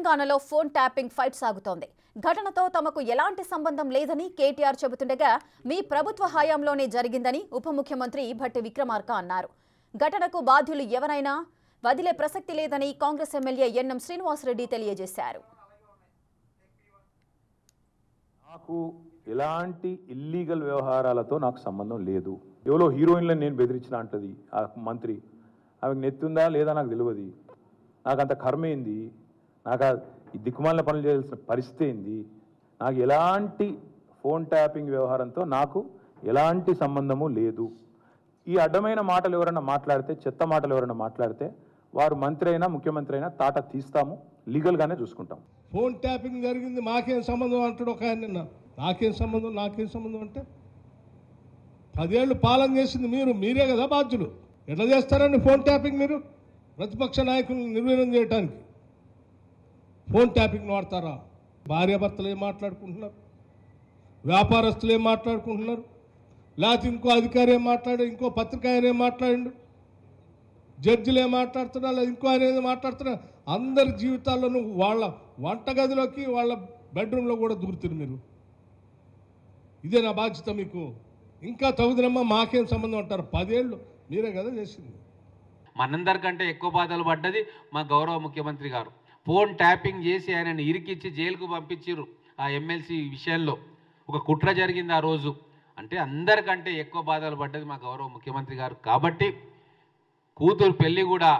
తెలంగాణలో phone tapping fight సాగుతోంది. ఘటనతో తమకు ఎలాంటి సంబంధం లేదని కేటీఆర్ చెబుతుండగా మీ ప్రభుత్వ హయాంలోనే జరిగిందని ఉప ముఖ్యమంత్రి భట్టి విక్రమార్క అన్నారు. ఘటనకు బాధ్యులు ఎవరైనా వదిలే ప్రసక్తి లేదని కాంగ్రెస్ ఎమ్మెల్యే ఎన్ఎం శ్రీనివాసరెడ్డి తెలియజేశారు. నాకు ఎలాంటి ఇల్లీగల్ వ్యవహారాలతో నాకు సంబంధం లేదు. ఎవరో హీరోయిన్లను నేను బెదిరించిన అంటది ఆ మంత్రి. ఆమెకు నెత్తుందా లేదా నాకు తెలియదు. నాకు అంత కర్మ ఏంది, నాకు ఈ దిక్కుమాలిన పనులు చేయాల్సిన పరిస్థితి ఏంది. నాకు ఎలాంటి ఫోన్ ట్యాపింగ్ వ్యవహారంతో నాకు ఎలాంటి సంబంధము లేదు. ఈ అడ్డమైన మాటలు ఎవరైనా మాట్లాడితే, చెత్త మాటలు ఎవరైనా మాట్లాడితే వారు మంత్రి అయినా ముఖ్యమంత్రి అయినా తాట తీస్తాము, లీగల్గానే చూసుకుంటాం. ఫోన్ ట్యాపింగ్ జరిగింది మాకేం సంబంధం అంటాడు ఒక ఆయన. నాకేం సంబంధం అంటే 10 ఏళ్ళు పాలన చేసింది మీరే కదా బాధ్యులు. ఎట్లా చేస్తారండి ఫోన్ ట్యాపింగ్? మీరు ప్రతిపక్ష నాయకులను నిర్వీర్యం చేయడానికి ఫోన్ ట్యాపింగ్ వాడతారా? భార్యాభర్తలు ఏం మాట్లాడుకుంటున్నారు, వ్యాపారస్తులు ఏం మాట్లాడుకుంటున్నారు, లేకపోతే ఇంకో అధికారి ఏం మాట్లాడారు, ఇంకో పత్రిక ఆయన ఏం మాట్లాడిండు, జడ్జిలు ఏం మాట్లాడుతున్నారు, లేదా ఇంకో ఆయన ఏదో మాట్లాడుతున్నారు. అందరి జీవితాల్లోనూ వాళ్ళ వంటగదిలోకి వాళ్ళ బెడ్రూమ్లో కూడా దూరుతున్నారు మీరు. ఇదే నా బాధ్యత మీకు. ఇంకా తగుదనమ్మా మాకేం సంబంధం అంటారు? 10 ఏళ్ళు మీరే కదా చేసింది. మనందరికంటే ఎక్కువ బాధలు పడ్డది మా గౌరవ ముఖ్యమంత్రి గారు. ఫోన్ ట్యాపింగ్ చేసి ఆయనను ఇరికిచ్చి జైలుకు పంపించారు. ఆ ఎమ్మెల్సీ విషయంలో ఒక కుట్ర జరిగింది ఆ రోజు. అంటే అందరికంటే ఎక్కువ బాధలు పడ్డది మా గౌరవ ముఖ్యమంత్రి గారు. కాబట్టి కూతురు పెళ్లి కూడా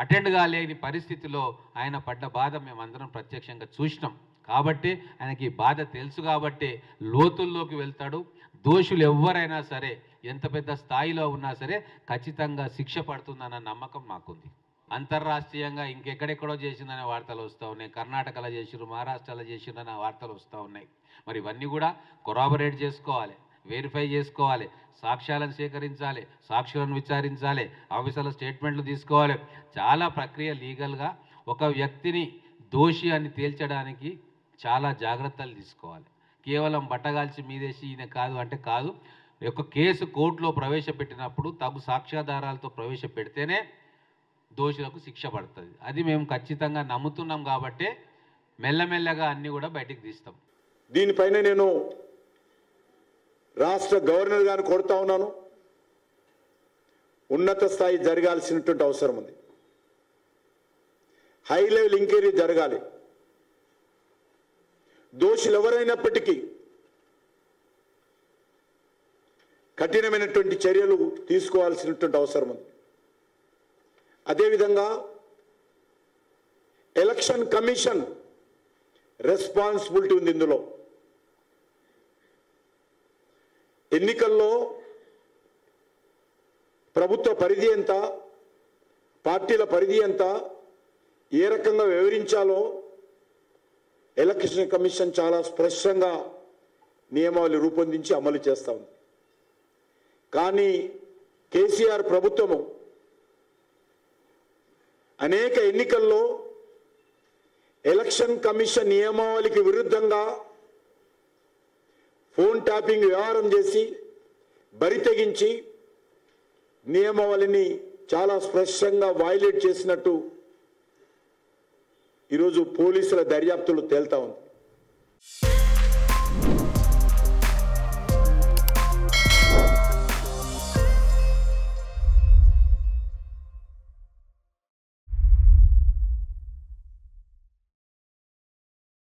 అటెండ్ కాలేని పరిస్థితిలో ఆయన పడ్డ బాధ మేమందరం ప్రత్యక్షంగా చూసినాం. కాబట్టి ఆయనకి బాధ తెలుసు కాబట్టి లోతుల్లోకి వెళ్తాడు. దోషులు ఎవరైనా సరే, ఎంత పెద్ద స్థాయిలో ఉన్నా సరే ఖచ్చితంగా శిక్ష పడుతుందన్న నమ్మకం మాకుంది. అంతర్రాష్ట్రీయంగా ఇంకెక్కడెక్కడో చేసిందనే వార్తలు వస్తూ ఉన్నాయి. కర్ణాటకలో చేసిరు, మహారాష్ట్రలో చేసిరన్న వార్తలు వస్తూ ఉన్నాయి. మరి ఇవన్నీ కూడా కొరాబరేట్ చేసుకోవాలి, వెరిఫై చేసుకోవాలి, సాక్ష్యాలను సేకరించాలి, సాక్షులను విచారించాలి, ఆఫీసర్ల స్టేట్మెంట్లు తీసుకోవాలి. చాలా ప్రక్రియ లీగల్గా ఒక వ్యక్తిని దోషి అని తేల్చడానికి చాలా జాగ్రత్తలు తీసుకోవాలి. కేవలం బట్టగాల్చి మీదేసి ఈయన కాదు అంటే కాదు. ఒక కేసు కోర్టులో ప్రవేశపెట్టినప్పుడు తగు సాక్ష్యాధారాలతో ప్రవేశపెడితేనే దోషులకు శిక్ష పడుతుంది. అది మేము ఖచ్చితంగా నమ్ముతున్నాం. కాబట్టి మెల్లమెల్లగా అన్నీ కూడా బయటికి తీస్తాం. దీనిపైన నేను రాష్ట్ర గవర్నర్ గారిని కోరుతా ఉన్నాను. ఉన్నత స్థాయి జరగాల్సినటువంటి అవసరం ఉంది. హై లెవెల్ ఎంక్వైరీ జరగాలి. దోషులు ఎవరైనప్పటికీ కఠినమైనటువంటి చర్యలు తీసుకోవాల్సినటువంటి అవసరం ఉంది. అదేవిధంగా ఎలక్షన్ కమిషన్ రెస్పాన్సిబిలిటీ ఉంది. ఇందులో ఎన్నికల్లో ప్రభుత్వ పరిధి ఎంత, పార్టీల పరిధి ఎంత, ఏ రకంగా వివరించాలో ఎలక్షన్ కమిషన్ చాలా స్పష్టంగా నియమావళి రూపొందించి అమలు చేస్తూ ఉంది. కానీ కేసీఆర్ ప్రభుత్వము అనేక ఎన్నికల్లో ఎలక్షన్ కమిషన్ నియమావళికి విరుద్ధంగా ఫోన్ ట్యాపింగ్ వ్యవహారం చేసి బరి తెగించి నియమావళిని చాలా స్పష్టంగా వైలేట్ చేసినట్టు ఈరోజు పోలీసుల దర్యాప్తులు తేల్తా ఉంది.